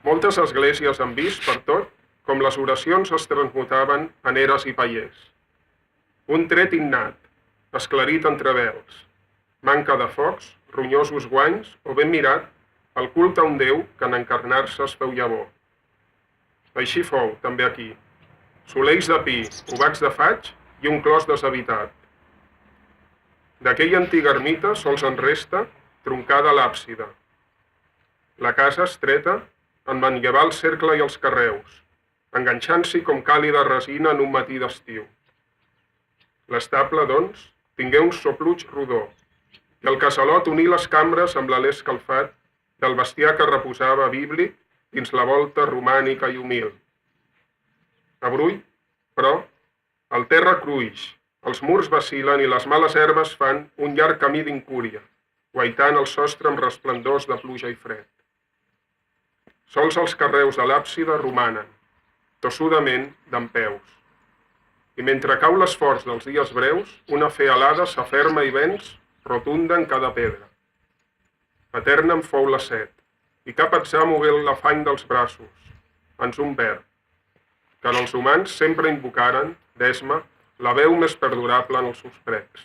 Moltes esglésies han vist, per tot, com les oracions es transmutaven en eres i paiers. Un tret innat, esclarit entre vels, manca de focs, ronyosos guanys o ben mirat, el culte a un Déu que en encarnar-se es feu llavor. Així fou, també aquí. Solells de pi, obacs de faig i un clos deshabitat. D'aquella antiga ermita sols en resta, troncada l'àpsida. La casa estreta en manllevar el cercle i els carreus, enganxant-s'hi com càlida resina en un matí d'estiu. L'estable, doncs, tingué un sopluig rodó, i el casalot uní les cambres amb l'alè escalfat del bestiar que reposava bíblic dins la volta romànica i humil. Avui, però, el terra cruix, els murs vacil·len i les males herbes fan un llarg camí d'incúria, guaitant el sostre amb resplendors de pluja i fred. Sols els carreus de l'àpsida romanen, tossudament dempeus. I mentre cau l'esforç dels dies breus, una fe alada s'aferma i venç, rotunda en cada pedra. Eterna en fou la set, i cap atzar mogué l'afany dels braços, ans un verb, que en els humans sempre invocaren, d'esma, la veu més perdurable en els seus precs.